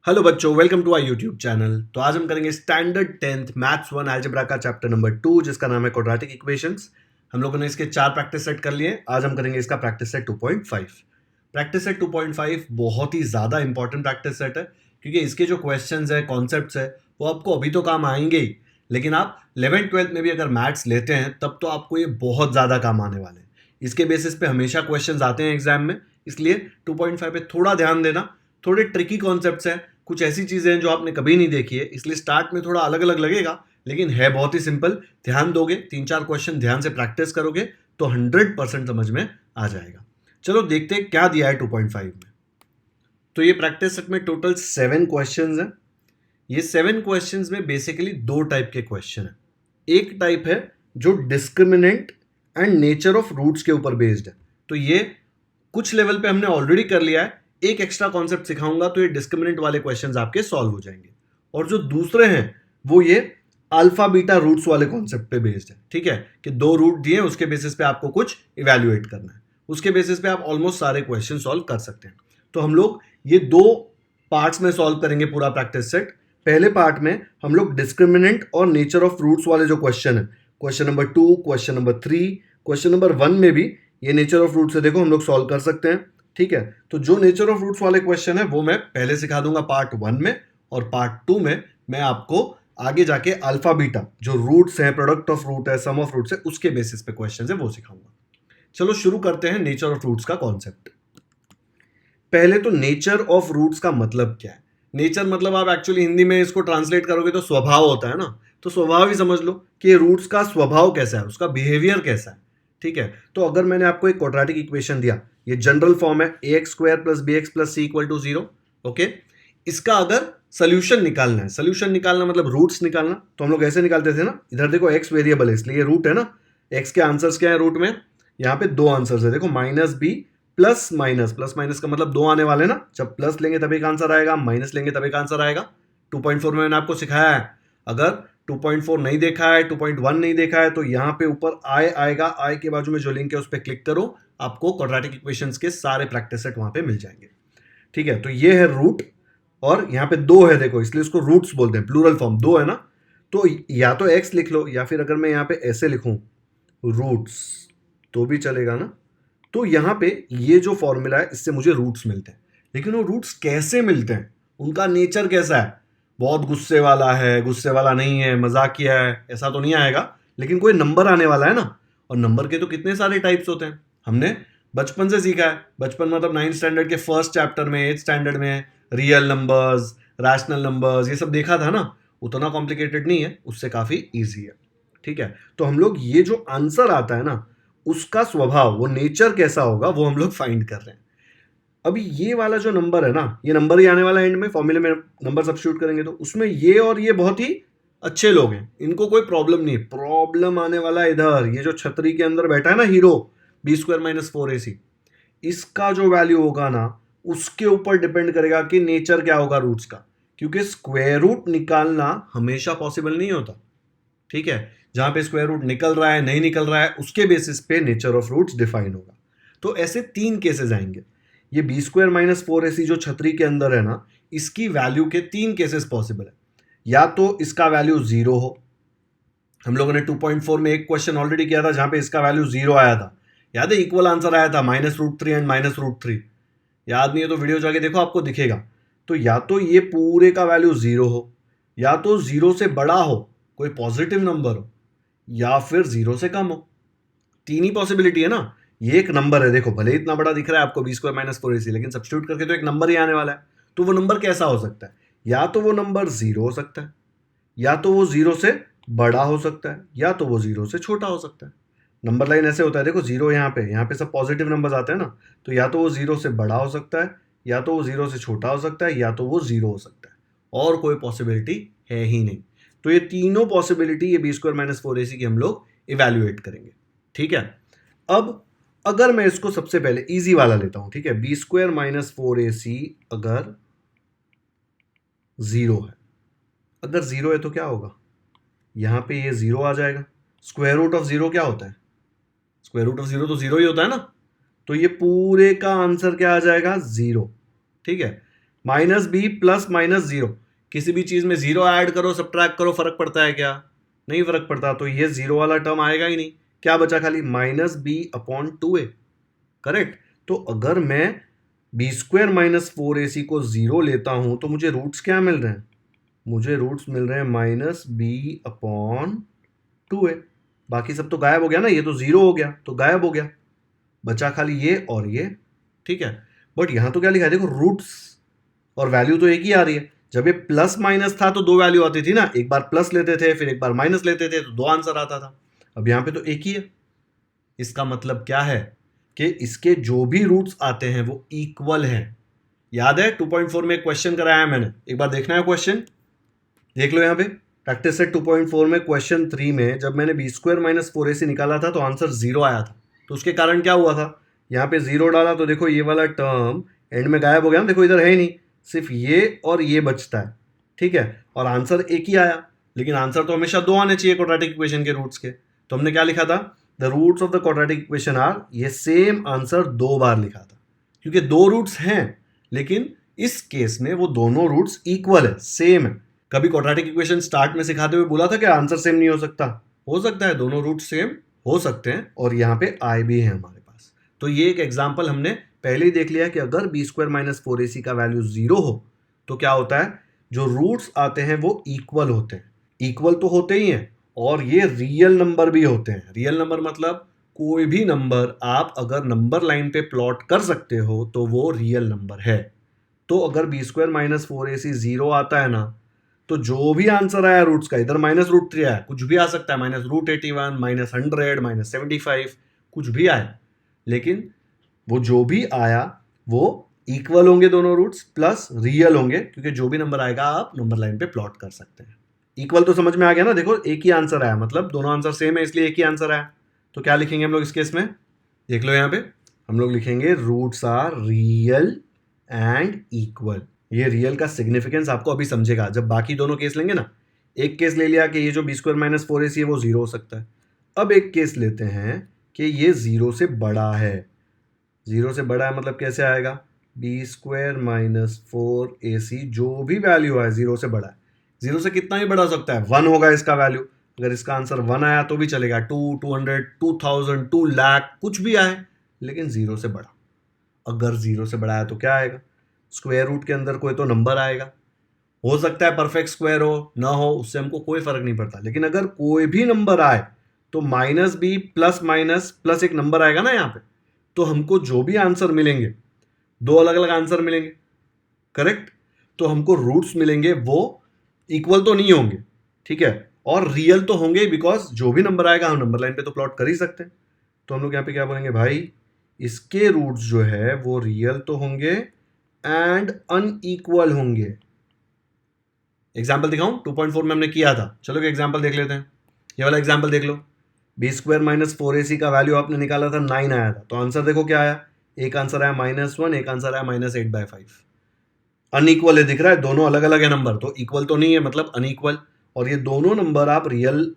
Hello बच्चों, welcome to our YouTube channel. तो आज हम करेंगे स्टैंडर्ड 10th मैथ्स 1 अलजेब्रा का चैप्टर नंबर 2 जिसका नाम है क्वाड्रेटिक इक्वेशंस। हम लोगों ने इसके 4 प्रैक्टिस सेट कर लिए। आज हम करेंगे इसका प्रैक्टिस सेट 2.5। प्रैक्टिस सेट 2.5 बहुत ही ज़्यादा इंपॉर्टेंट प्रैक्टिस सेट है क्योंकि इसके जो क्वेश्चंस है, कॉन्सेप्ट्स है, वो आपको अभी तो काम आएंगे ही, लेकिन आप 11th-12th में भी अगर मैथ्स लेते हैं तब तो आपको ये बहुत ज़्यादा काम आने वाले हैं। इसके बेसिस पे हमेशा क्वेश्चंस आते हैं एग्जाम में, इसलिए 2.5 पे थोड़ा ध्यान देना। थोड़े ट्रिकी कॉन्सेप्ट्स हैं, कुछ ऐसी चीजें हैं जो आपने कभी नहीं देखी है, इसलिए स्टार्ट में थोड़ा अलग अलग लगेगा, लेकिन है बहुत ही सिंपल। ध्यान दोगे, 3-4 क्वेश्चन ध्यान से प्रैक्टिस करोगे तो 100% समझ में आ जाएगा। चलो देखते हैं क्या दिया है 2.5 में। तो ये प्रैक्टिस सेट में टोटल 7 क्वेश्चंस हैं। ये 7 क्वेश्चंस में बेसिकली 2 टाइप के क्वेश्चन है। एक टाइप है जो discriminant and nature of roots के ऊपर बेस्ड है, तो ये कुछ लेवल पे हमने ऑलरेडी कर लिया है। एक एक्स्ट्रा कॉन्सेप्ट सिखाऊंगा तो ये डिस्क्रिमिनेंट वाले क्वेश्चंस आपके सॉल्व हो जाएंगे। और जो दूसरे हैं वो ये अल्फा बीटा रूट्स वाले कॉन्सेप्ट पे बेस्ड है। ठीक है, कि 2 रूट दिए, उसके बेसिस पे आपको कुछ इवेल्युएट करना है, उसके बेसिस पे आप ऑलमोस्ट सारे क्वेश्चन सॉल्व कर सकते हैं। तो हम लोग ये 2 पार्ट्स में सॉल्व करेंगे पूरा प्रैक्टिस सेट। पहले पार्ट में हम लोग डिस्क्रिमिनेंट और नेचर ऑफ रूट्स वाले जो क्वेश्चन है, question number 2, question number 3, question number 1 में भी ये नेचर ऑफ रूट्स है, देखो हम लोग सॉल्व कर सकते हैं। ठीक है, तो जो नेचर ऑफ रूट्स वाले क्वेश्चन है वो मैं पहले सिखा दूंगा पार्ट 1 में, और पार्ट 2 में मैं आपको आगे जाके अल्फा बीटा जो रूट्स हैं, प्रोडक्ट ऑफ रूट है, सम ऑफ रूट्स है, उसके बेसिस पे क्वेश्चन है वो सिखाऊंगा। चलो शुरू करते हैं नेचर ऑफ रूट्स का कॉन्सेप्ट। पहले तो नेचर ऑफ रूट्स का मतलब क्या है। नेचर मतलब आप एक्चुअली हिंदी में इसको ट्रांसलेट करोगे तो स्वभाव होता है ना, तो स्वभाव ही समझ लो कि रूट्स का स्वभाव कैसा है, उसका बिहेवियर कैसा है। ठीक है, तो अगर मैंने आपको एक क्वाड्रेटिक इक्वेशन दिया, ये जनरल फॉर्म है ax² + bx + c = 0। ओके, इसका अगर सोल्यूशन निकालना है, सोल्यूशन निकालना मतलब रूट्स निकालना, तो हम लोग ऐसे निकालते थे ना। इधर देखो x वेरिएबल है इसलिए रूट है ना। x के आंसर्स क्या है रूट में, यहाँ पे 2 आंसर्स है, देखो -b plus minus. Plus minus का मतलब 2 आने वाले ना, जब प्लस लेंगे तब एक आंसर आएगा, माइनस लेंगे तब एक आंसर आएगा। 2.4 में मैंने आपको सिखाया है, अगर 2.4 नहीं देखा है, 2.1 नहीं देखा है, तो यहाँ पे ऊपर आई आएगा, आई के बाजू में जो लिंक है उस पर क्लिक करो, आपको क्वाड्रेटिक इक्वेशंस के सारे प्रैक्टिस सेट वहां पे मिल जाएंगे। ठीक है, तो ये है रूट, और यहाँ पे 2 है देखो, इसलिए इसको रूट्स बोलते हैं, प्लूरल फॉर्म 2 है ना। तो या तो x लिख लो, या फिर अगर मैं यहाँ पे ऐसे लिखूं रूट्स तो भी चलेगा ना। तो यहाँ पे ये जो फॉर्मूला है इससे मुझे रूट्स मिलते हैं, लेकिन वो रूट्स कैसे मिलते हैं, उनका नेचर कैसा है, बहुत गुस्से वाला है, गुस्से वाला नहीं है, मजाकिया है, ऐसा तो नहीं आएगा। लेकिन कोई नंबर आने वाला है ना, और नंबर के तो कितने सारे टाइप्स होते हैं, हमने बचपन से सीखा है। बचपन मतलब 9th स्टैंडर्ड के फर्स्ट चैप्टर में, 8th स्टैंडर्ड में रियल नंबर्स, रैशनल नंबर्स, ये सब देखा था ना। उतना कॉम्प्लिकेटेड नहीं है, उससे काफी ईजी है। ठीक है, तो हम लोग ये जो आंसर आता है ना, उसका स्वभाव, वो नेचर कैसा होगा, वो हम लोग फाइंड कर रहे हैं। अभी ये वाला जो नंबर है ना, ये नंबर ही आने वाला है एंड में, फॉर्मूले में नंबर सब्स्टिट्यूट करेंगे तो उसमें ये और ये बहुत ही अच्छे लोग हैं, इनको कोई प्रॉब्लम नहीं है। प्रॉब्लम आने वाला है इधर, ये जो छतरी के अंदर बैठा है ना हीरो, b² - 4ac, इसका जो वैल्यू होगा ना, उसके ऊपर डिपेंड करेगा कि नेचर क्या होगा रूट्स का, क्योंकि स्क्वायर रूट निकालना हमेशा पॉसिबल नहीं होता। ठीक है, जहां पे स्क्वायर रूट निकल रहा है, नहीं निकल रहा है, उसके बेसिस पे नेचर ऑफ रूट्स डिफाइन होगा। तो ऐसे 3 केसेस आएंगे। ये b² - 4ac जो छतरी के अंदर है ना, इसकी वैल्यू के 3 केसेस पॉसिबल है। या तो इसका वैल्यू 0 हो, हम लोगों ने 2.4 में एक क्वेश्चन ऑलरेडी किया था जहां पे इसका वैल्यू 0 आया था, याद है, इक्वल आंसर आया था -√3 एंड -√3। याद नहीं है तो वीडियो जाके देखो, आपको दिखेगा। तो या तो ये पूरे का वैल्यू 0 हो, या तो 0 से बड़ा हो, कोई पॉजिटिव नंबर हो, या फिर 0 से कम हो। 3 ही पॉसिबिलिटी है ना। ये एक नंबर है, देखो भले इतना बड़ा दिख रहा है आपको b² - 4ac, लेकिन सब्स्टिट्यूट करके तो एक नंबर ही आने वाला है। तो वो नंबर कैसा हो सकता है, या तो वो नंबर 0 हो सकता है, या तो वो 0 से बड़ा हो सकता है, या तो वो 0 से छोटा हो सकता है। नंबर लाइन ऐसे होता है, देखो 0 यहाँ पे सब पॉजिटिव नंबर्स आते हैं ना, तो या तो वो 0 से बड़ा हो सकता है, या तो वो 0 से छोटा हो सकता है, या तो वो 0 हो सकता है, और कोई पॉसिबिलिटी है ही नहीं। तो ये तीनों पॉसिबिलिटी, ये b² - 4ac की हम लोग इवेल्युएट करेंगे। ठीक है, अब अगर मैं इसको सबसे पहले इजी वाला लेता हूं, ठीक है, b² - 4ac अगर 0 है, अगर 0 है तो क्या होगा, यहां पे ये 0 आ जाएगा। स्क्वायर रूट ऑफ 0 क्या होता है, स्क्वायर रूट ऑफ 0 तो 0 ही होता है ना। तो ये पूरे का आंसर क्या आ जाएगा, 0। ठीक है, minus b plus minus zero, किसी भी चीज में जीरो ऐड करो सब्ट्रैक्ट करो, फर्क पड़ता है क्या? नहीं फर्क पड़ता, तो ये जीरो वाला टर्म आएगा ही नहीं। क्या बचा खाली? माइनस बी अपॉन टू ए, करेक्ट। तो अगर मैं बी स्क्वायर माइनस फोर ए सी को जीरो लेता हूं तो मुझे रूट्स क्या मिल रहे हैं? मुझे रूट्स मिल रहे हैं माइनस बी अपॉन टू ए। बाकी सब तो गायब हो गया ना, ये तो जीरो हो गया तो गायब हो गया, बचा खाली ये और ये, ठीक है। बट यहां तो क्या लिखा है देखो, रूट्स, और वैल्यू तो एक ही आ रही है। जब ये प्लस माइनस था तो दो वैल्यू आती थी ना, एक बार प्लस लेते थे फिर एक बार माइनस लेते थे, तो दो आंसर आता था। अब यहां पे तो एक ही है। इसका मतलब क्या है कि इसके जो भी रूट्स आते हैं वो इक्वल हैं। याद है 2.4 में क्वेश्चन कराया है मैंने, एक बार देखना है क्वेश्चन, देख लो यहां पे प्रैक्टिस सेट 2.4 में क्वेश्चन 3 में जब मैंने बी स्क्वायर माइनस फोर ए सी निकाला था तो आंसर जीरो आया था। तो उसके कारण क्या हुआ था, यहाँ पे जीरो डाला तो देखो ये वाला टर्म एंड में गायब हो गया ना, देखो इधर है ही नहीं, सिर्फ ये और ये बचता है, ठीक है। और आंसर एक ही आया, लेकिन आंसर तो हमेशा दो आने चाहिए क्वाड्रेटिक इक्वेशन के रूट्स के। तो हमने क्या लिखा था, the roots of the quadratic equation are, ये सेम आंसर दो बार लिखा था क्योंकि दो रूट्स हैं, लेकिन इस केस में वो दोनों रूट्स इक्वल है, सेम है। कभी क्वाड्रेटिक इक्वेशन स्टार्ट में सिखाते हुए बोला था कि आंसर सेम नहीं हो सकता है, दोनों रूट सेम हो सकते हैं, और यहाँ पे आई भी है हमारे पास। तो ये एक एग्जांपल हमने पहले ही देख लिया कि अगर बी स्क्वायर माइनस फोर ए सी का वैल्यू जीरो हो तो क्या होता है, जो रूट्स आते हैं वो इक्वल होते हैं। इक्वल तो होते ही हैं और ये रियल नंबर भी होते हैं। रियल नंबर मतलब कोई भी नंबर आप अगर नंबर लाइन पे प्लॉट कर सकते हो तो वो रियल नंबर है। तो अगर बी स्क्वायर माइनस फोर ए सी जीरो आता है ना, तो जो भी आंसर आया रूट्स का, इधर माइनस रूट थ्री आया, कुछ भी आ सकता है, माइनस रूट 81, माइनस 100, माइनस 75, कुछ भी आए, लेकिन वो जो भी आया वो इक्वल होंगे दोनों रूट्स, प्लस रियल होंगे, क्योंकि जो भी नंबर आएगा आप नंबर लाइन पे प्लॉट कर सकते हैं। इक्वल तो समझ में आ गया ना, देखो एक ही आंसर आया, मतलब दोनों आंसर सेम है इसलिए एक ही आंसर आया। तो क्या लिखेंगे हम लोग इस केस में, देख लो यहाँ पे हम लोग लिखेंगे roots are real and equal. ये रियल का सिग्निफिकेंस आपको अभी समझेगा जब बाकी दोनों केस लेंगे ना। एक केस ले लिया कि ये जो बी स्क्वायर माइनस फोर ए सी है वो जीरो हो सकता है। अब एक केस लेते हैं कि ये जीरो से बड़ा है। जीरो से बड़ा है मतलब कैसे आएगा, बी स्क्वायर माइनस फोर ए सी जो भी वैल्यू है जीरो से बड़ा है। जीरो से कितना ही बड़ा हो सकता है, वन होगा इसका वैल्यू। अगर इसका आंसर वन आया तो भी चलेगा, 200, 2000, 2 लाख, कुछ भी आए, लेकिन जीरो से बड़ा। अगर जीरो से बड़ा है तो क्या आएगा, स्क्वायर रूट के अंदर कोई तो नंबर आएगा। हो सकता है परफेक्ट स्क्वायर हो ना हो, उससे हमको कोई फर्क नहीं पड़ता, लेकिन अगर कोई भी नंबर आए तो minus b plus minus plus एक नंबर आएगा ना यहाँ पे, तो हमको जो भी आंसर मिलेंगे, दो अलग अलग आंसर मिलेंगे, करेक्ट। तो हमको रूट्स मिलेंगे वो इक्वल तो नहीं होंगे, ठीक है, और रियल तो होंगे, बिकॉज जो भी नंबर आएगा हम नंबर लाइन पे तो प्लॉट कर ही सकते हैं। तो हम लोग यहाँ पे क्या बोलेंगे भाई, इसके रूट्स जो है वो रियल तो होंगे एंड अनइक्वल होंगे। एग्जाम्पल दिखाऊं, 2.4 में हमने किया था, चलो एग्जाम्पल देख लेते हैं। ये वाला एग्जाम्पल देख लो, बी स्क्वायर माइनस फोर ए सी का वैल्यू आपने निकाला था 9 आया था, तो आंसर देखो क्या आया, एक आंसर आया -1, एक आंसर आया -8/5। अनइक्वल है दिख रहा है, दोनों अलग अलग है नंबर, तो इक्वल तो नहीं है मतलब अनइक्वल। और ये दोनों नंबर आप रियल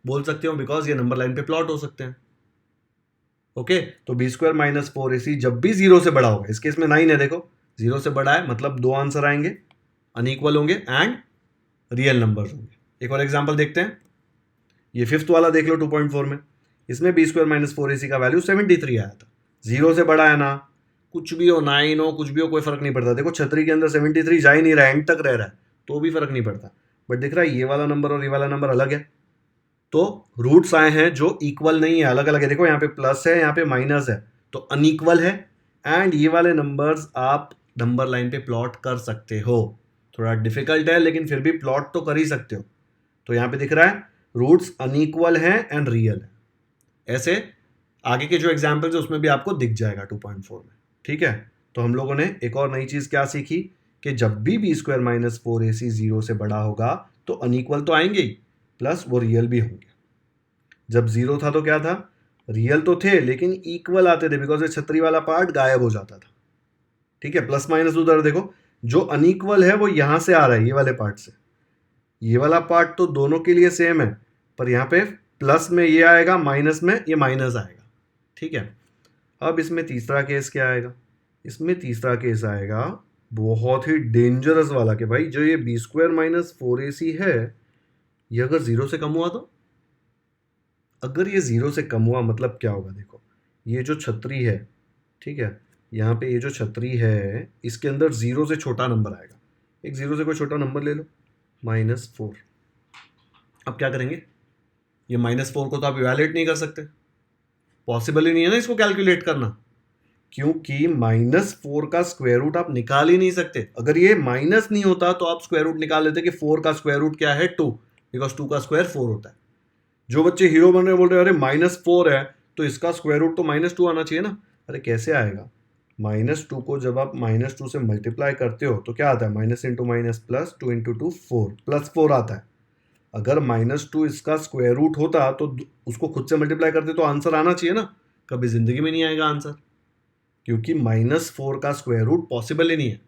बोल सकते हो बिकॉज ये नंबर लाइन पे प्लॉट हो सकते हैं। ओके, तो बी स्क्वायर माइनस फोर ए सी जब भी जीरो से बड़ा होगा, इस केस में 9 है देखो, जीरो से बड़ा है मतलब दो आंसर आएंगे, अनइक्वल होंगे एंड रियल नंबर होंगे। एक और एग्जाम्पल देखते हैं, ये फिफ्थ वाला देख लो 2.4 में, इसमें बी स्क्वायर माइनस फोर ए सी का वैल्यू 73 आया था, जीरो से बड़ा है ना, कुछ भी हो 9 हो कुछ भी हो कोई फर्क नहीं पड़ता। देखो छतरी के अंदर 73 जा ही नहीं रहा है, एंड तक रह रहा है, तो भी फर्क नहीं पड़ता। बट दिख रहा है ये वाला नंबर और ये वाला नंबर अलग है, तो रूट्स आए हैं जो इक्वल नहीं है, अलग अलग है। देखो यहाँ पे प्लस है यहाँ पे माइनस है, तो अनइक्वल है। एंड ये वाले नंबर्स आप नंबर लाइन पे प्लॉट कर सकते हो, थोड़ा डिफिकल्ट है लेकिन फिर भी प्लॉट तो कर ही सकते हो। तो यहाँ पे दिख रहा है रूट्स अनइक्वल हैं एंड रियल है। ऐसे आगे के जो एग्जाम्पल्स है उसमें भी आपको दिख जाएगा 2.4 में, ठीक है। तो हम लोगों ने एक और नई चीज क्या सीखी कि जब भी बी स्क्वायर माइनस फोर ए सी जीरो से बड़ा होगा तो अनइक्वल तो आएंगे ही, प्लस वो रियल भी होंगे। जब जीरो था तो क्या था, रियल तो थे लेकिन इक्वल आते थे बिकॉज ये छतरी वाला पार्ट गायब हो जाता था, ठीक है। प्लस माइनस उधर देखो, जो अनइक्वल है वो यहां से आ रहा है, ये वाले पार्ट से। ये वाला पार्ट तो दोनों के लिए सेम है, पर यहाँ पे प्लस में ये आएगा, माइनस में ये माइनस आएगा, ठीक है। अब इसमें तीसरा केस क्या आएगा, इसमें तीसरा केस आएगा बहुत ही डेंजरस वाला कि भाई जो ये बी स्क्वायर माइनस 4ac है, ये अगर जीरो से कम हुआ तो, अगर ये जीरो से कम हुआ मतलब क्या होगा, देखो ये जो छतरी है, ठीक है, यहाँ पे ये जो छतरी है इसके अंदर जीरो से छोटा नंबर आएगा। एक जीरो से कोई छोटा नंबर ले लो, -4। अब क्या करेंगे, ये -4 को तो आप इवैल्यूएट नहीं कर सकते, पॉसिबल ही नहीं है ना इसको कैलकुलेट करना, क्योंकि -4 का स्क्वायर रूट आप निकाल ही नहीं सकते। अगर ये माइनस नहीं होता तो आप स्क्वायर रूट निकाल लेते कि 4 का स्क्वायर रूट क्या है 2, बिकॉज 2 का स्क्वायर 4 होता है। जो बच्चे हीरो बन रहे बोल रहे हैं अरे -4 है तो इसका स्क्वायर रूट तो -2 आना चाहिए ना। अरे कैसे आएगा, -2 को जब आप -2 से मल्टीप्लाई करते हो तो क्या आता है, minus into minus plus, 2 into 2 4, +4 आता है। अगर -2 इसका स्क्वायर रूट होता तो उसको खुद से मल्टीप्लाई करते तो आंसर आना चाहिए ना, कभी जिंदगी में नहीं आएगा आंसर, क्योंकि -4 का स्क्वायर रूट पॉसिबल ही नहीं है।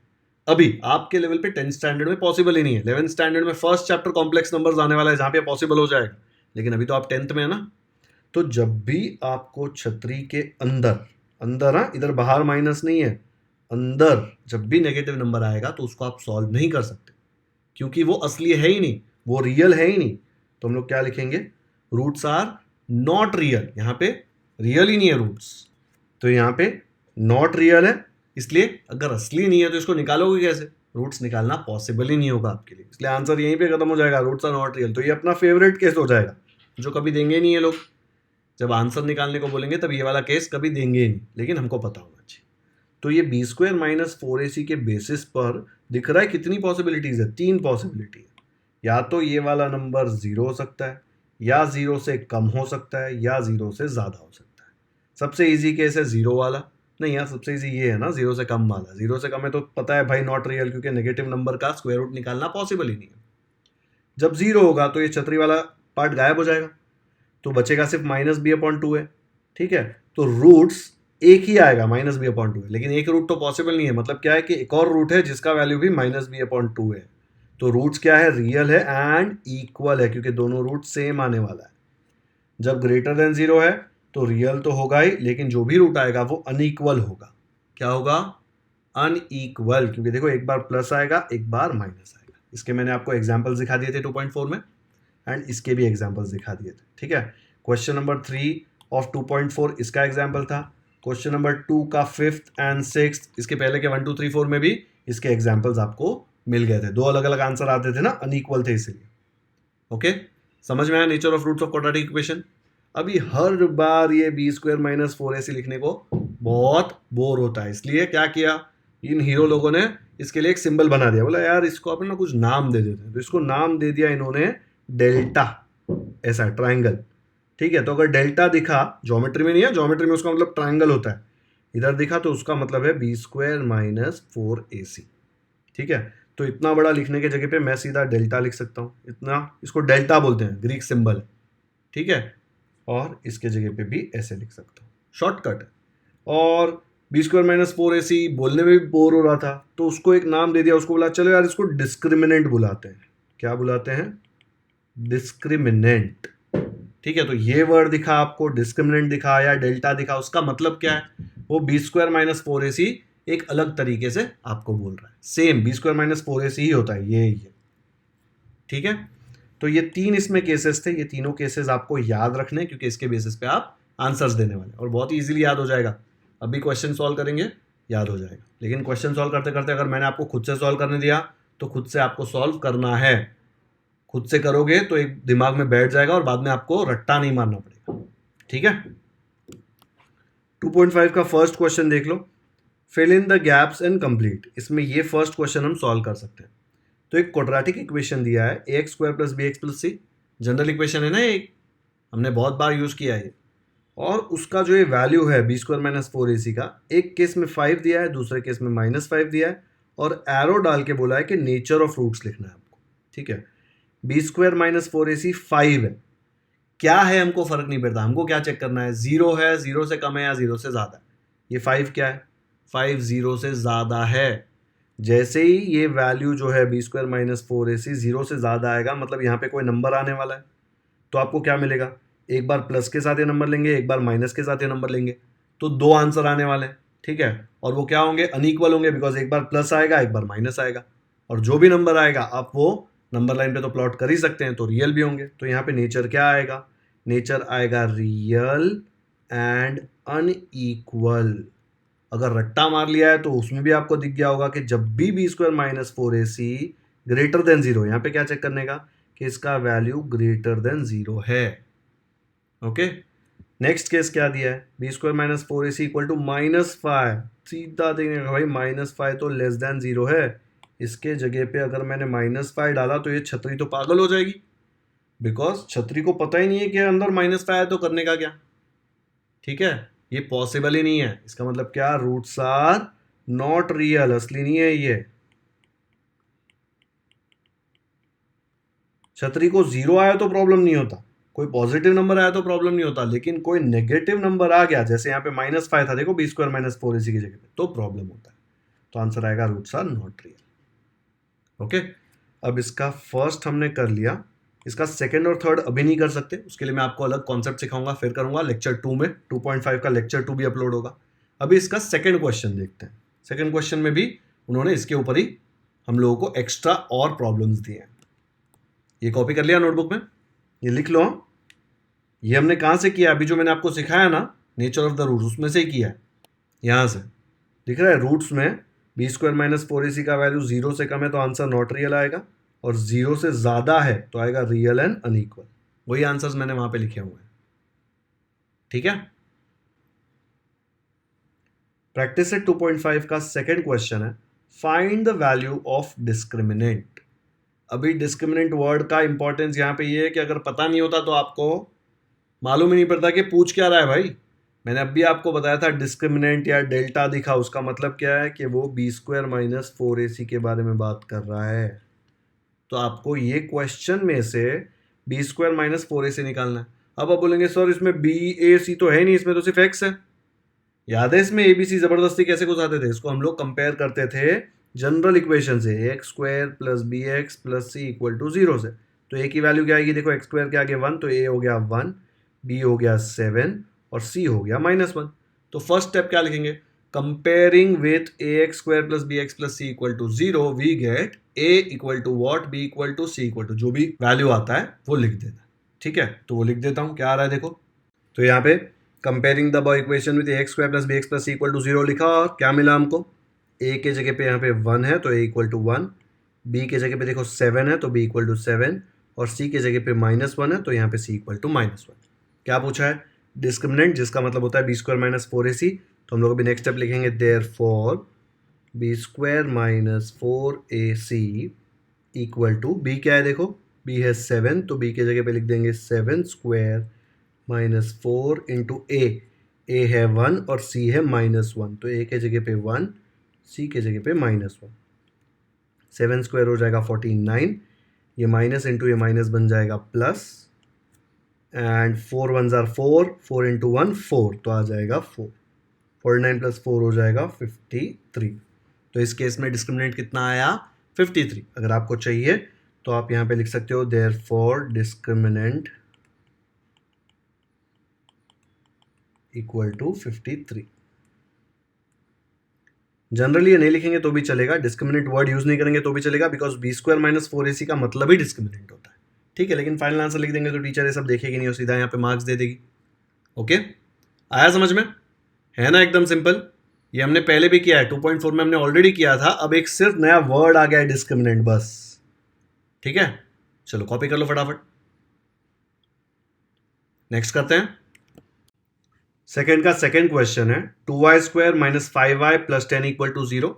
अभी आपके लेवल पे 10th स्टैंडर्ड में पॉसिबल ही नहीं है, 11th स्टैंडर्ड में फर्स्ट चैप्टर कॉम्प्लेक्स नंबर्स आने वाला है जहां पे पॉसिबल हो जाएगा, लेकिन अभी तो आप 10th में है ना। तो जब भी आपको छतरी के अंदर, अंदर हाँ, इधर बाहर माइनस नहीं है, अंदर जब भी नेगेटिव नंबर आएगा तो उसको आप सॉल्व नहीं कर सकते, क्योंकि वो असली है ही नहीं, वो रियल है ही नहीं। तो हम लोग क्या लिखेंगे, रूट्स आर नॉट रियल, यहाँ पे रियल ही नहीं है रूट्स, तो यहाँ पे नॉट रियल है। इसलिए अगर असली नहीं है तो इसको निकालोगे कैसे, रूट्स निकालना पॉसिबल ही नहीं होगा आपके लिए, इसलिए आंसर यहीं पे खत्म हो जाएगा, रूट्स आर नॉट रियल। तो ये अपना फेवरेट केस हो जाएगा जो कभी देंगे नहीं है लोग, जब आंसर निकालने को बोलेंगे तब ये वाला केस कभी देंगे ही नहीं, लेकिन हमको पता होना चाहिए। तो ये बी स्क्वायर माइनस 4ac के बेसिस पर दिख रहा है कितनी पॉसिबिलिटीज है, 3 पॉसिबिलिटी है। या तो ये वाला नंबर 0 हो सकता है, या 0 से कम हो सकता है, या 0 से ज़्यादा हो सकता है। सबसे इजी केस है 0 वाला, नहीं यार सबसे इजी ये है ना 0 से कम वाला। 0 से कम है तो पता है भाई नॉट रियल, क्योंकि नेगेटिव नंबर का स्क्वायर रूट निकालना पॉसिबल ही नहीं है। जब 0 होगा तो ये छतरी वाला पार्ट गायब हो जाएगा, तो बचेगा सिर्फ -b/2 है, ठीक है। तो रूट्स एक ही आएगा, -b/2 है, लेकिन एक रूट तो पॉसिबल नहीं है, मतलब क्या है कि एक और रूट है जिसका वैल्यू भी -b/2 है। तो रूट्स क्या है, रियल है एंड इक्वल है, क्योंकि दोनों रूट सेम आने वाला है। जब ग्रेटर देन 0 है तो रियल तो होगा ही, लेकिन जो भी रूट आएगा वो अनइक्वल होगा। क्या होगा, अनइक्वल, क्योंकि देखो एक बार प्लस आएगा एक बार माइनस आएगा। इसके मैंने आपको एग्जाम्पल्स दिखा दिए थे 2.4 में, एंड इसके भी एग्जाम्पल्स दिखा दिए थे, ठीक है। क्वेश्चन नंबर 3 ऑफ 2.4 इसका एग्जाम्पल था। क्वेश्चन नंबर 2 का 5th एंड 6th, इसके पहले के 1 2 3 4 में भी इसके एग्जाम्पल्स आपको मिल गए थे। 2 अलग अलग आंसर आते थे ना, अनइक्वल थे इसलिए। ओके, समझ में आया nature of roots of quadratic equation. अभी हर बार ये बी स्क्वायर माइनस 4ac लिखने को बहुत बोर होता है, इसलिए क्या किया इन हीरो लोगों ने, इसके लिए एक सिंबल बना दिया। बोला यार इसको अपन ना कुछ नाम दे देते हैं, तो इसको नाम दे दिया इन्होंने डेल्टा, ऐसा ट्राइंगल, ठीक है। तो अगर डेल्टा दिखा, ज्योमेट्री में नहीं है, ज्योमेट्री में उसका मतलब ट्राइंगल होता है, इधर दिखा तो उसका मतलब है बी स्क्वायर माइनस 4ac, ठीक है। तो इतना बड़ा लिखने के जगह पे मैं सीधा डेल्टा लिख सकता हूँ, इतना, इसको डेल्टा बोलते हैं, ग्रीक सिंबल, ठीक है। और इसके जगह पे भी ऐसे लिख सकता हूँ, शॉर्टकट है। और बी स्क्वायर माइनस 4ac बोलने में भी बोर हो रहा था, तो उसको एक नाम दे दिया, उसको बोला चलो यार इसको डिस्क्रिमिनेंट बुलाते हैं। क्या बुलाते हैं, डिस्क्रिमिनेंट, ठीक है। तो ये वर्ड दिखा आपको, डिस्क्रिमिनेंट दिखा या डेल्टा दिखा, उसका मतलब क्या है, वो बी स्क्वायर माइनस 4ac एक अलग तरीके से आपको बोल रहा है। Same b square minus 4ac ही होता है ये, ठीक है। तो ये 3 इसमें केसेस थे, ये तीनों केसेस आपको याद रखने, क्योंकि इसके बेसिस पे आप आंसर्स देने वाले, और बहुत इजीली याद हो जाएगा। अभी क्वेश्चन सॉल्व करेंगे, याद हो जाएगा, लेकिन क्वेश्चन सॉल्व करते करते अगर मैंने आपको खुद से सॉल्व करने दिया तो खुद से आपको सॉल्व करना है। खुद से करोगे तो एक दिमाग में बैठ जाएगा और बाद में आपको रट्टा नहीं मारना पड़ेगा, ठीक है। 2.5 का फर्स्ट क्वेश्चन देख लो, fill in the gaps and complete. इसमें ये फर्स्ट क्वेश्चन हम सॉल्व कर सकते हैं। तो एक क्वाड्रेटिक इक्वेशन दिया है, ax square plus bx plus c, general equation है ना, एक हमने बहुत बार यूज किया है, और उसका जो ये वैल्यू है बी स्क्वायर माइनस 4ac का, एक केस में 5 दिया है, दूसरे केस में -5 दिया है, और एरो डाल के बोला है कि नेचर ऑफ रूट्स लिखना है आपको, ठीक है। बी स्क्वायर माइनस 4ac 5 है, क्या है हमको फर्क नहीं पड़ता, हमको क्या चेक करना है, 0 है, 0 से कम है या 0 से ज़्यादा है। ये 5 क्या है, 5 0 से ज़्यादा है। जैसे ही ये वैल्यू जो है बी स्क्वायर माइनस 4ac 0 से ज़्यादा आएगा, मतलब यहाँ पे कोई नंबर आने वाला है, तो आपको क्या मिलेगा, एक बार प्लस के साथ ये नंबर लेंगे, एक बार माइनस के साथ ये नंबर लेंगे, तो 2 आंसर आने वाले हैं, ठीक है। और वो क्या होंगे, अनइक्वल होंगे, बिकॉज एक बार प्लस आएगा एक बार माइनस आएगा, और जो भी नंबर आएगा आप वो नंबर लाइन पे तो प्लॉट कर ही सकते हैं, तो रियल भी होंगे। तो यहाँ पे नेचर क्या आएगा, नेचर आएगा रियल एंड अनइक्वल। अगर रट्टा मार लिया है तो उसमें भी आपको दिख गया होगा कि जब भी b square minus 4ac greater than zero, यहाँ पे क्या चेक करने का कि इसका वैल्यू ग्रेटर देन जीरो है। ओके, नेक्स्ट केस क्या दिया है, b square minus 4ac equal to -5, सीधा देखने का भाई -5 तो लेस देन जीरो है, इसके जगह पे अगर मैंने -5 डाला तो ये छतरी तो पागल हो जाएगी, बिकॉज छतरी को पता ही नहीं है कि अंदर -5 है तो करने का क्या। ठीक है, ये पॉसिबल ही नहीं है, इसका मतलब क्या, रूट्स आर नॉट रियल, असली नहीं है ये। छतरी को जीरो आया तो प्रॉब्लम नहीं होता, कोई पॉजिटिव नंबर आया तो प्रॉब्लम नहीं होता, लेकिन कोई नेगेटिव नंबर आ गया, जैसे यहाँ पे -5 था देखो, बी स्क्वायर माइनस 4ac की जगह पे, तो प्रॉब्लम होता है। तो आंसर आएगा roots are not real. Okay, अब इसका फर्स्ट हमने कर लिया, इसका सेकंड और थर्ड अभी नहीं कर सकते, उसके लिए मैं आपको अलग कॉन्सेप्ट सिखाऊंगा, फिर करूंगा लेक्चर 2 में, 2.5 का लेक्चर 2 भी अपलोड होगा। अभी इसका सेकंड क्वेश्चन देखते हैं। सेकंड क्वेश्चन में भी उन्होंने इसके ऊपर ही हम लोगों को एक्स्ट्रा और प्रॉब्लम्स दिए हैं। ये कॉपी कर लिया नोटबुक में, ये लिख लो। ये हमने कहाँ से किया, अभी जो मैंने आपको सिखाया ना नेचर ऑफ द रूट्स, उसमें से ही किया है। यहाँ से दिख रहा है, रूट्स में बी स्क्वायर माइनस 4ac का वैल्यू 0 से कम है तो आंसर नॉट रियल आएगा, और 0 से ज़्यादा है तो आएगा रियल एंड अनइक्वल। वही आंसर्स मैंने वहाँ पे लिखे हुए हैं। ठीक है, प्रैक्टिस सेट 2.5 का सेकंड क्वेश्चन है, find the value of discriminant. अभी डिस्क्रिमिनेंट वर्ड का इंपॉर्टेंस यहाँ पे ये है कि अगर पता नहीं होता तो आपको मालूम ही नहीं पड़ता कि पूछ क्या रहा है भाई। मैंने अभी आपको बताया था डिस्क्रिमिनेंट या डेल्टा दिखा, उसका मतलब क्या है कि वो बी स्क्वायर माइनस 4ac के बारे में बात कर रहा है। तो आपको ये क्वेश्चन में से बी स्क्वायर माइनस 4ac निकालना है। अब आप बोलेंगे सर इसमें BAC तो है नहीं, इसमें तो सिर्फ x है। याद है इसमें ABC जबरदस्ती कैसे घुसाते थे, इसको हम लोग कंपेयर करते थे जनरल इक्वेशन से, x square plus BX plus C equal to 0 से। तो a की वैल्यू क्या आएगी, देखो x स्क्वायर के आगे 1, तो a हो गया 1, b हो गया 7 और c हो गया -1। तो फर्स्ट स्टेप क्या लिखेंगे, comparing with ax square plus bx plus c equal to 0 we get a equal to what, b equal to c equal to, जो भी वैल्यू आता है वो लिख देना। ठीक है, तो वो लिख देता हूं, क्या आ रहा है देखो। तो यहाँ पे comparing the above equation with ax square plus bx plus c equal to 0 लिखा, और क्या मिला हमको, a के जगह पे यहाँ पे 1 है तो a इक्वल टू 1, b के जगह पे देखो 7 है तो b इक्वल टू 7, और c के जगह पे -1 है तो यहाँ पे c इक्वल टू -1। क्या पूछा है, डिस्क्रिमिनेंट, जिसका मतलब होता है बी स्क्वायर माइनस 4ac। तो हम लोग अभी नेक्स्ट स्टेप लिखेंगे, therefore b square minus 4ac equal to, b क्या है देखो, b है 7 तो b के जगह पे लिख देंगे 7 स्क्वायर माइनस 4 इंटू a है 1 और c है -1, तो a के जगह पे 1, c के जगह पे -1। 7 स्क्वायर हो जाएगा 49, ये माइनस इंटू ये माइनस बन जाएगा plus, and 4 1s are 4, 4 into 1 4, तो आ जाएगा 4, 49 प्लस 4 हो जाएगा 53। तो इस केस में डिस्क्रिमिनेंट कितना आया, 53। अगर आपको चाहिए तो आप यहाँ पे लिख सकते हो therefore discriminant equal to 53। Generally ये नहीं लिखेंगे तो भी चलेगा, डिस्क्रिमिनेंट वर्ड यूज नहीं करेंगे तो भी चलेगा, because b square minus 4ac का मतलब ही डिस्क्रिमिनेंट होता है। ठीक है, लेकिन फाइनल आंसर लिख देंगे तो टीचर ये सब देखेगी नहीं और सीधा यहाँ पे मार्क्स दे देगी। ओके, आया समझ में, है ना, एकदम सिंपल। ये हमने पहले भी किया है, 2.4 में हमने ऑलरेडी किया था, अब एक सिर्फ नया वर्ड आ गया है डिस्क्रिमिनेंट, बस। ठीक है, चलो कॉपी कर लो फटाफट, नेक्स्ट करते हैं। सेकेंड का सेकेंड क्वेश्चन है, 2y square minus 5y plus 10 equal to 0।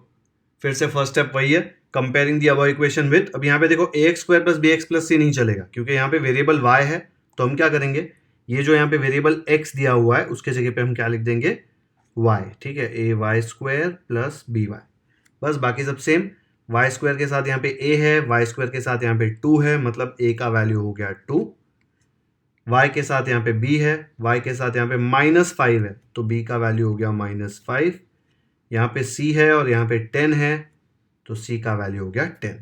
फिर से फर्स्ट स्टेप वही है, comparing the above equation with. अब यहाँ पे देखो ax square plus bx plus c नहीं चलेगा, क्योंकि यहाँ पे वेरिएबल y है। तो हम क्या करेंगे, ये जो यहाँ पे वेरिएबल x दिया हुआ है उसके जगह पे हम क्या लिख देंगे, y। ठीक है, ay स्क्वायर प्लस by, बस, बाकी सब सेम। y स्क्वायर के साथ यहाँ पे a है, y स्क्वायर के साथ यहाँ पे 2 है, मतलब a का वैल्यू हो गया 2, y के साथ यहाँ पे b है, y के साथ यहाँ पे -5 है तो b का वैल्यू हो गया -5, यहाँ पे c है और यहाँ पे 10 है तो c का वैल्यू हो गया 10।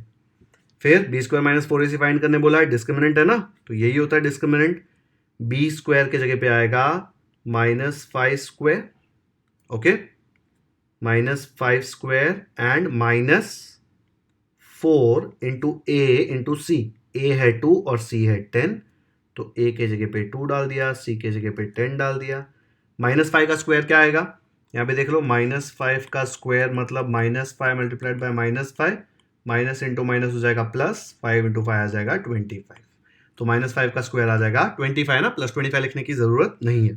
फिर B square minus 4ac find करने बोला है, डिस्क्रिमिनेंट है ना, तो यही होता है डिस्क्रिमिनेंट। b स्क्वायर के जगह पे आएगा -5 square, okay, -5 square and -4 into A into C. A है 2 और सी है 10, तो ए के जगह पे 2 डाल दिया, सी के जगह पे 10 डाल दिया। -5 का स्क्वायर क्या आएगा, यहाँ पे देख लो, -5 का स्क्वायर मतलब -5 multiplied by -5, minus into minus हो जाएगा प्लस, 5 इंटू 5 आ जाएगा 25। तो -5 का स्क्वायर आ जाएगा 25 ना, प्लस 25 लिखने की ज़रूरत नहीं है,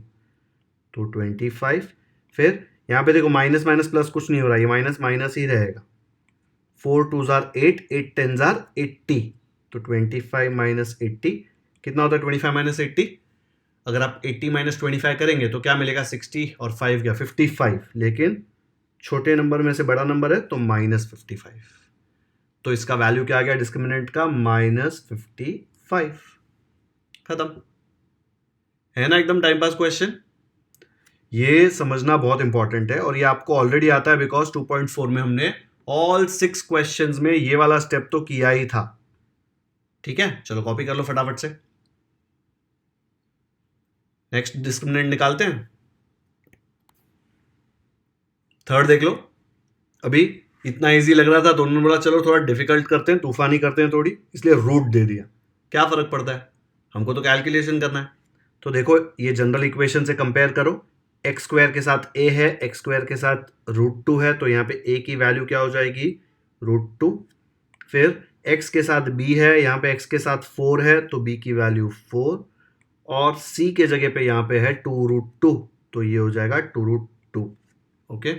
तो 25। फिर यहाँ पे देखो माइनस माइनस प्लस कुछ नहीं हो रहा, ये माइनस माइनस ही रहेगा। 4 2 जार 8, 8 10 जार 80, तो 25 माइनस 80 कितना होता है, 25 माइनस 80। अगर आप 80 माइनस 25 करेंगे तो क्या मिलेगा, 60, और 5 गया 55, लेकिन छोटे नंबर में से बड़ा नंबर है तो -55। तो इसका वैल्यू क्या आ गया डिस्क्रिमिनेंट का, -55। खत्म, है ना, एकदम टाइम पास क्वेश्चन। ये समझना बहुत इंपॉर्टेंट है और ये आपको ऑलरेडी आता है, बिकॉज 2.4 में हमने ऑल 6 क्वेश्चंस में ये वाला स्टेप तो किया ही था। ठीक है, चलो कॉपी कर लो फटाफट से। नेक्स्ट डिस्क्रिमिनेंट निकालते हैं। थर्ड देख लो, अभी इतना इजी लग रहा था तो उन्होंने बोला चलो थोड़ा डिफिकल्ट करते हैं, तूफानी करते हैं थोड़ी, इसलिए रूट दे दिया। क्या फर्क पड़ता है, हमको तो कैलकुलेशन करना है। तो देखो ये जनरल इक्वेशन से कंपेयर करो, एक्स स्क्वायर के साथ ए है, एक्स स्क्वायर के साथ √2 है, तो यहाँ पे ए की वैल्यू क्या हो जाएगी, √2। फिर एक्स के साथ बी है, यहाँ पे एक्स के साथ 4 है, तो बी की वैल्यू 4, और सी के जगह पे यहाँ पे है 2√2, तो ये हो जाएगा 2√2। Okay,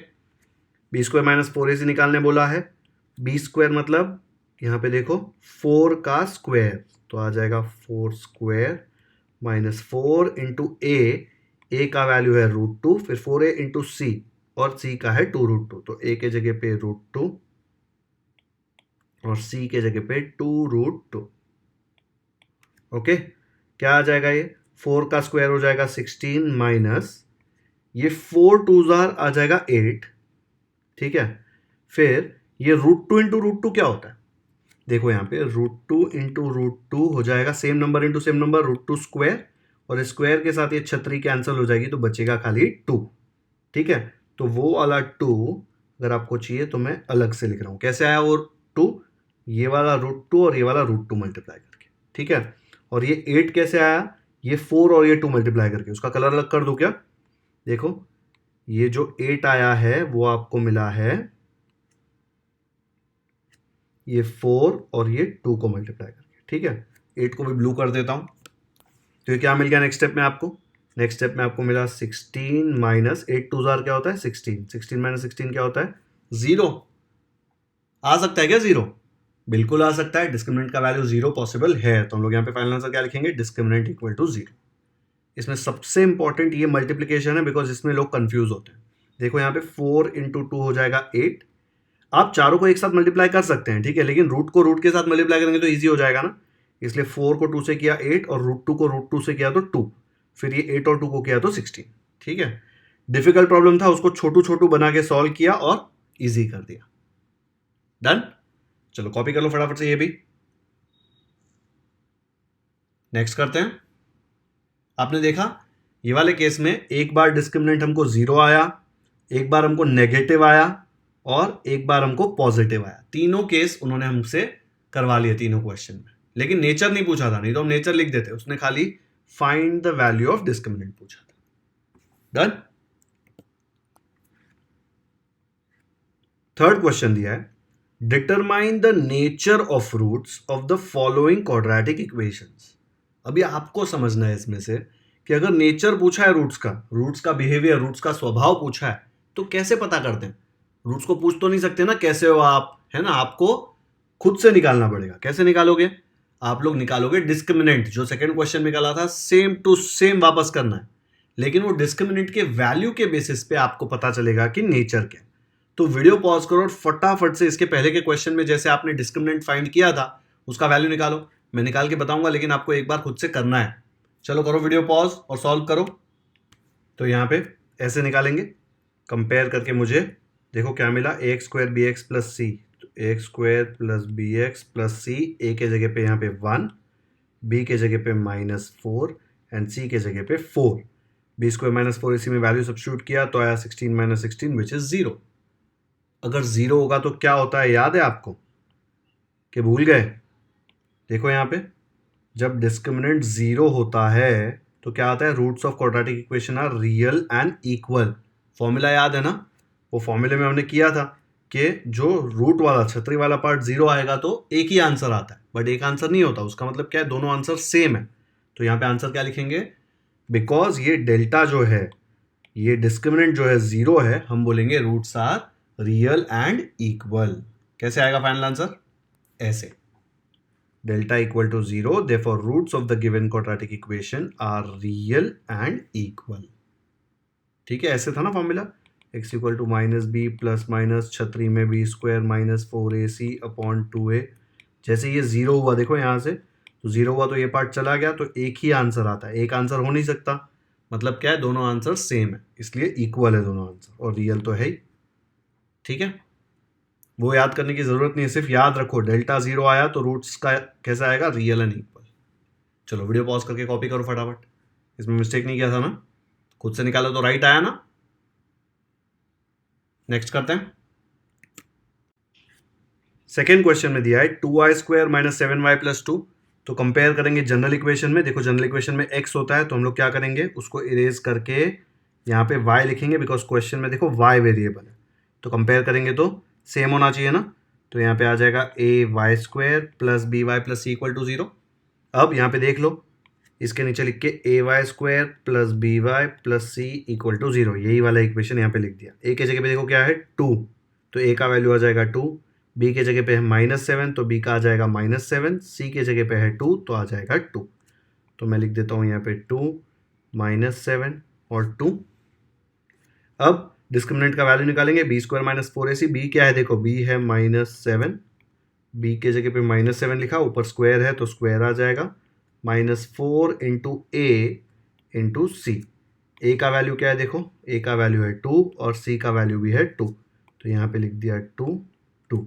B square minus 4ac निकालने बोला है। बी स्क्वायर मतलब यहाँ पे देखो 4 का स्क्वायर, तो आ जाएगा 4 स्क्वायर माइनस 4 इंटू ए का वैल्यू है √2, फिर 4a इंटू सी, और सी का है 2√2, तो ए के जगह पे √2 और सी के जगह पे 2√2। ओके, क्या आ जाएगा, ये 4 का स्क्वायर हो जाएगा 16 माइनस ये 4 2 जार आ जाएगा 8। ठीक है, फिर ये √2 इंटू √2 क्या होता है, देखो यहाँ पे √2 इंटू √2 हो जाएगा same number into same number, √2 square, और स्क्वायर के साथ ये छतरी कैंसिल हो जाएगी तो बचेगा खाली 2। ठीक है, तो वो वाला 2 अगर आपको चाहिए तो मैं अलग से लिख रहा हूँ, कैसे आया वो 2, ये वाला √2 और ये वाला √2 मल्टीप्लाई करके। ठीक है, और ये 8 कैसे आया, ये 4 और ये 2 मल्टीप्लाई करके। उसका कलर अलग कर दूं क्या, देखो ये जो 8 आया है वो आपको मिला है ये 4 और ये 2 को मल्टीप्लाई करके। ठीक है, 8 को भी ब्लू कर देता हूं, तो ये क्या मिल गया नेक्स्ट स्टेप में आपको, नेक्स्ट स्टेप में आपको मिला 16 माइनस 8 2 जार क्या होता है 16, 16 माइनस 16 क्या होता है 0। आ सकता है क्या 0, बिल्कुल आ सकता है, डिस्क्रिमिनेंट का वैल्यू 0 पॉसिबल है, तो हम लोग यहाँ पे फाइनल आंसर क्या लिखेंगे, डिस्क्रिमिनेंट इक्वल टू 0। इसमें सबसे इंपॉर्टेंट ये मल्टीप्लीकेशन है, बिकॉज इसमें लोग कंफ्यूज होते हैं। देखो यहाँ पे 4 इंटू 2 हो जाएगा 8, आप चारों को एक साथ मल्टीप्लाई कर सकते हैं, ठीक है, लेकिन रूट को रूट के साथ मल्टीप्लाई करेंगे तो इजी हो जाएगा ना, इसलिए 4 को 2 से किया 8 और √2 को √2 से किया तो 2, फिर ये 8 और 2 को किया तो 16। ठीक है, डिफिकल्ट प्रॉब्लम था, उसको छोटू छोटू बना के सॉल्व किया और इजी कर दिया। डन, चलो कॉपी कर लो फटाफट से ये भी। नेक्स्ट करते हैं। आपने देखा ये वाले केस में एक बार डिस्क्रिमिनेंट हमको 0 आया, एक बार हमको नेगेटिव आया, और एक बार हमको पॉजिटिव आया। तीनों केस उन्होंने हमसे करवा लिए तीनों क्वेश्चन में, लेकिन नेचर नहीं पूछा था, नहीं तो हम नेचर लिख देते, उसने खाली find the value of discriminant पूछा था। डन। थर्ड क्वेश्चन दिया है, determine the nature of roots of the following quadratic equations. अभी आपको समझना है इसमें से कि अगर नेचर पूछा है रूट्स का बिहेवियर, रूट्स का स्वभाव पूछा है, तो कैसे पता करते हैं। रूट्स को पूछ तो नहीं सकते ना कैसे हो आप, है ना, आपको खुद से निकालना पड़ेगा। कैसे निकालोगे, आप लोग निकालोगे डिस्क्रिमिनेंट, जो सेकंड क्वेश्चन में निकाला था सेम टू सेम वापस करना है, लेकिन वो डिस्क्रिमिनेंट के वैल्यू के बेसिस पे आपको पता चलेगा कि नेचर क्या। तो वीडियो पॉज करो और फटाफट से इसके पहले के क्वेश्चन में जैसे आपने डिस्क्रिमिनेंट फाइंड किया था उसका वैल्यू निकालो। मैं निकाल के बताऊंगा, लेकिन आपको एक बार खुद से करना है। चलो करो वीडियो पॉज और सॉल्व करो। तो यहाँ पे ऐसे निकालेंगे, कंपेयर करके मुझे देखो क्या मिला, ax square B X plus C, तो ax square plus B X plus C, A के जगह पे यहाँ पे 1, बी के जगह पे -4 एंड सी के जगह पे 4। बी स्क्वायर -4 इसी में वैल्यू सब्स्टिट्यूट किया तो आया 16 - 16 विच इज 0। अगर 0 होगा तो क्या होता है, याद है आपको कि भूल गए? देखो यहाँ पे जब डिस्क्रिमिनेंट 0 होता है तो क्या आता है, roots of quadratic equation are real and equal. Formula याद है ना? वो फॉर्मूले में हमने किया था कि जो रूट वाला छतरी वाला पार्ट 0 आएगा तो एक ही आंसर आता है, बट एक आंसर नहीं होता। उसका मतलब क्या है, दोनों आंसर सेम है। तो यहाँ पे आंसर क्या लिखेंगे, बिकॉज ये डेल्टा जो है, ये डिस्क्रिमिनेंट जो है 0 है, हम बोलेंगे roots are real and equal. कैसे आएगा फाइनल आंसर, ऐसे, delta equal to 0, therefore roots of the given quadratic equation are real and equal। ठीक है, ऐसे था ना formula, x equal to minus b plus minus छतरी में B square minus 4ac upon 2a। जैसे ये 0 हुआ, देखो यहाँ से तो 0 हुआ तो ये पार्ट चला गया, तो एक ही आंसर आता है, एक आंसर हो नहीं सकता। मतलब क्या है, दोनों आंसर सेम है, इसलिए इक्वल है दोनों आंसर, और रियल तो है ही। ठीक है, वो याद करने की जरूरत नहीं है, सिर्फ याद रखो डेल्टा 0 आया तो रूट्स का कैसा आएगा, रियल एंड इक्वल। चलो वीडियो पॉज करके कॉपी करो फटाफट, इसमें मिस्टेक नहीं किया था ना, खुद से निकालो तो राइट आया ना। नेक्स्ट करते हैं। सेकेंड क्वेश्चन में दिया है 2y square minus 7y plus 2। तो कंपेयर करेंगे जनरल इक्वेशन में। देखो जनरल इक्वेशन में x होता है तो हम लोग क्या करेंगे, उसको इरेज करके यहाँ पे y लिखेंगे, बिकॉज क्वेश्चन में देखो y वेरिएबल है। तो कंपेयर करेंगे तो सेम होना चाहिए ना। तो यहाँ पे आ जाएगा ay square plus b y plus c equal to 0। अब यहाँ पे देख लो, इसके नीचे लिख के ay square plus b y plus c equal to 0, यही वाला इक्वेशन यहाँ पे लिख दिया। a के जगह पे देखो क्या है 2, तो a का वैल्यू आ जाएगा 2, b के जगह पे है -7 तो b का आ जाएगा -7, c के जगह पे है 2 तो आ जाएगा 2। तो मैं लिख देता हूँ यहाँ पे 2 -7 और 2। अब डिस्क्रिमिनेंट का वैल्यू निकालेंगे, B square minus 4ac। B क्या है, देखो b है -7, b के जगह पे -7 लिखा, ऊपर स्क्वायर है तो स्क्वायर आ जाएगा, -4 इंटू ए इंटू सी। ए का वैल्यू क्या है, देखो a का वैल्यू है 2 और c का वैल्यू भी है 2, तो यहाँ पे लिख दिया 2 2।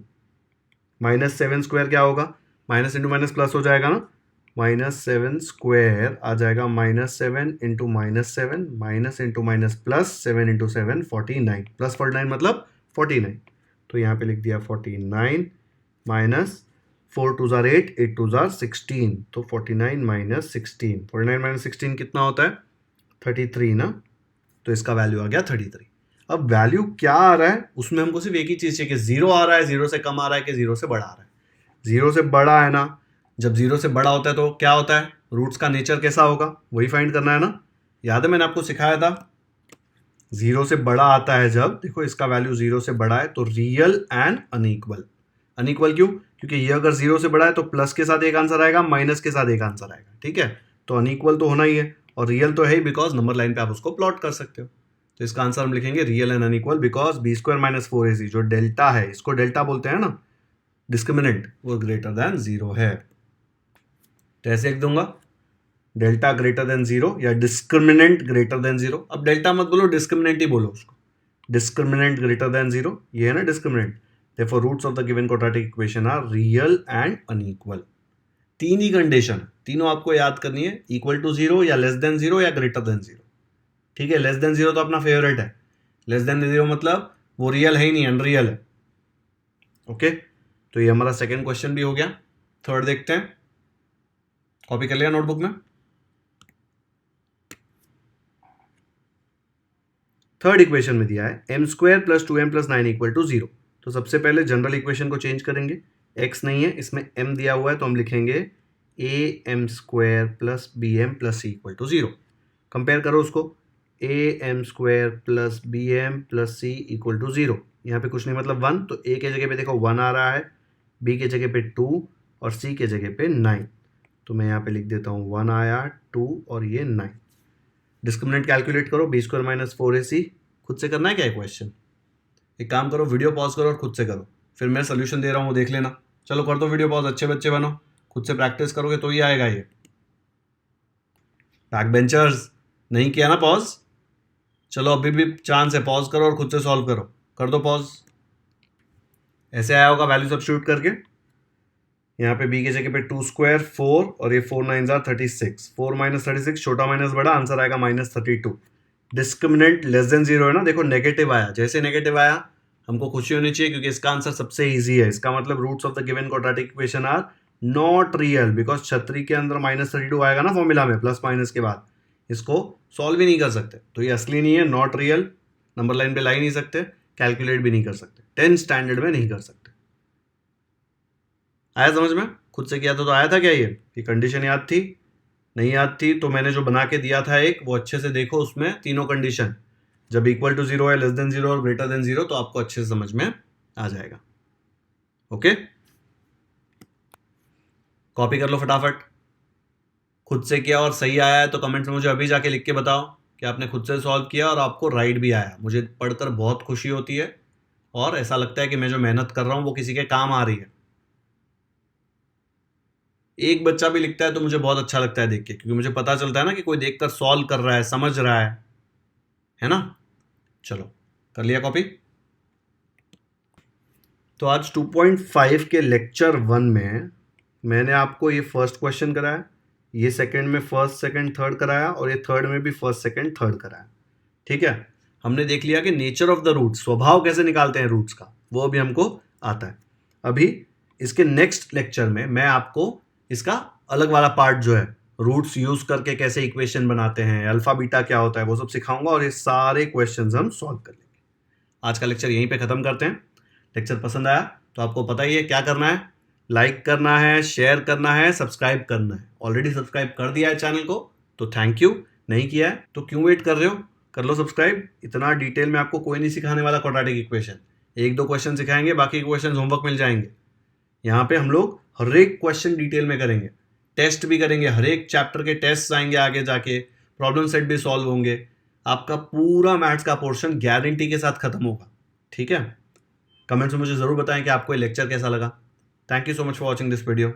-7 स्क्वायर क्या होगा, माइनस इंटू माइनस प्लस हो जाएगा ना, -7 स्क्वायर आ जाएगा -7 into -7 minus into minus plus 7 into 7 49, plus 49 मतलब 49। तो यहाँ पे लिख दिया 49 माइनस 4 2 जार 8, 8 2 जार 16, तो 49 माइनस 16, 49 माइनस 16 कितना होता है 33 ना। तो इसका वैल्यू आ गया 33। अब वैल्यू क्या आ रहा है, उसमें हमको सिर्फ एक ही चीज़ चाहिए कि 0 आ रहा है, 0 से कम आ रहा है कि 0 से बड़ा आ रहा है। 0 से बड़ा है ना, जब 0 से बड़ा होता है तो क्या होता है, रूट्स का नेचर कैसा होगा वही फाइंड करना है ना। याद है मैंने आपको सिखाया था, 0 से बड़ा आता है जब, देखो इसका वैल्यू 0 से बड़ा है तो रियल एंड अनइक्वल। अनइक्वल क्यों, क्योंकि ये अगर 0 से बड़ा है तो प्लस के साथ एक आंसर आएगा, माइनस के साथ एक आंसर आएगा। ठीक है, तो अनइक्वल तो होना ही है, और रियल तो है ही बिकॉज नंबर लाइन पे आप उसको प्लॉट कर सकते हो। तो इसका आंसर हम लिखेंगे real and unequal, because b square minus 4ac जो डेल्टा है, इसको डेल्टा बोलते हैं ना, डिस्क्रिमिनेंट, वो ग्रेटर देन 0 है। तो ऐसे लिख दूंगा, डेल्टा ग्रेटर देन 0 या डिस्क्रिमिनेंट ग्रेटर देन 0। अब डेल्टा मत बोलो, डिस्क्रिमिनेंट ही बोलो उसको, डिस्क्रिमिनेंट ग्रेटर देन 0, ये है ना discriminant. therefore roots of the given quadratic equation are real and unequal. तीन ही कंडीशन, तीनों आपको याद करनी है, इक्वल टू 0 या लेस देन 0 या ग्रेटर देन 0। ठीक है, लेस देन 0 तो अपना फेवरेट है, लेस देन 0 मतलब वो रियल है ही नहीं, अनरियल है। ओके, तो ये हमारा सेकेंड क्वेश्चन भी हो गया। थर्ड देखते हैं, कॉपी कर लिया नोटबुक में। थर्ड इक्वेशन में दिया है m square plus 2m plus 9 equal to 0। तो सबसे पहले जनरल इक्वेशन को चेंज करेंगे, x नहीं है इसमें m दिया हुआ है तो हम लिखेंगे am square plus bm plus c equal to 0। Compare करो उसको, am square plus bm plus c equal to 0, यहाँ पे कुछ नहीं मतलब 1, तो a के जगह पे देखो 1 आ रहा है, b के जगह पे 2 और c के जगह पे 9, तो मैं यहाँ पे लिख देता हूँ 1 आया, 2 और ये 9। डिस्क्रिमिनेंट कैलकुलेट करो, बी स्क्वायर माइनस 4ac। खुद से करना है क्या क्वेश्चन, एक काम करो वीडियो पॉज करो और खुद से करो, फिर मैं सोल्यूशन दे रहा हूँ वो देख लेना। चलो कर दो वीडियो पॉज, अच्छे बच्चे बनो, खुद से प्रैक्टिस करोगे तो ही आएगा ये। बैक बेंचर्स नहीं किया ना पॉज, चलो अभी भी चांस है, पॉज करो और खुद से सॉल्व करो, कर दो पॉज। ऐसे आया होगा वैल्यू सब्स्टिट्यूट करके, यहाँ पे b के जगह पे 2 स्क्वायर 4 और ये 4 9 36, 4 माइनस 36 छोटा माइनस बड़ा, आंसर आएगा -32। डिस्क्रिमिनेंट लेस देन 0 है ना, देखो नेगेटिव आया, जैसे नेगेटिव आया हमको खुशी होनी चाहिए क्योंकि इसका आंसर सबसे इजी है। इसका मतलब roots of the given quadratic equation are not real, because छतरी के अंदर -32 आएगा ना फॉर्मूला में प्लस माइनस के बाद, इसको सॉल्व भी नहीं कर सकते, तो ये असली नहीं है, नॉट रियल, नंबर लाइन पे ला ही नहीं सकते, कैलकुलेट भी नहीं कर सकते, 10 स्टैंडर्ड में नहीं कर सकते। आया समझ में? खुद से किया था तो आया था क्या? ये कंडीशन याद थी? नहीं याद थी तो मैंने जो बना के दिया था एक, वो अच्छे से देखो, उसमें तीनों कंडीशन जब इक्वल टू 0 है, लेस देन 0 और ग्रेटर देन 0, तो आपको अच्छे से समझ में आ जाएगा। ओके, कॉपी कर लो फटाफट। खुद से किया और सही आया है तो कमेंट में मुझे अभी जाके लिख के बताओ कि आपने खुद से सॉल्व किया और आपको राइट भी आया। मुझे पढ़कर बहुत खुशी होती है और ऐसा लगता है कि मैं जो मेहनत कर रहा हूं वो किसी के काम आ रही है। एक बच्चा भी लिखता है तो मुझे बहुत अच्छा लगता है देख के, क्योंकि मुझे पता चलता है ना कि कोई देखकर सॉल्व कर रहा है, समझ रहा है ना? चलो, कर लिया कॉपी? तो आज 2.5 के लेक्चर 1 में मैंने आपको ये फर्स्ट क्वेश्चन कराया, ये सेकंड में फर्स्ट सेकंड थर्ड कराया, और ये थर्ड में भी फर्स्ट सेकंड थर्ड कराया। ठीक है, हमने देख लिया कि नेचर ऑफ द रूट, स्वभाव कैसे निकालते हैं रूट्स का, वो अभी हमको आता है। अभी इसके नेक्स्ट लेक्चर में मैं आपको इसका अलग वाला पार्ट जो है, रूट्स यूज करके कैसे इक्वेशन बनाते हैं, अल्फा बीटा क्या होता है, वो सब सिखाऊंगा और ये सारे क्वेश्चंस हम सॉल्व कर लेंगे। आज का लेक्चर यहीं पे खत्म करते हैं। लेक्चर पसंद आया तो आपको पता ही है क्या करना है, लाइक करना है, शेयर करना है, सब्सक्राइब करना है। ऑलरेडी सब्सक्राइब कर दिया है चैनल को तो थैंक यू, नहीं किया है तो क्यों वेट कर रहे हो, कर लो सब्सक्राइब। इतना डिटेल में आपको कोई नहीं सिखाने वाला क्वाड्रेटिक इक्वेशन, 1-2 क्वेश्चन सिखाएंगे, बाकी क्वेश्चन होमवर्क मिल जाएंगे। यहाँ पे हम लोग हर एक क्वेश्चन डिटेल में करेंगे, टेस्ट भी करेंगे, हर एक चैप्टर के टेस्ट आएंगे आगे जाके, प्रॉब्लम सेट भी सॉल्व होंगे, आपका पूरा मैथ्स का पोर्शन गारंटी के साथ खत्म होगा। ठीक है, कमेंट्स में मुझे जरूर बताएं कि आपको ये लेक्चर कैसा लगा। Thank you so much for watching this video.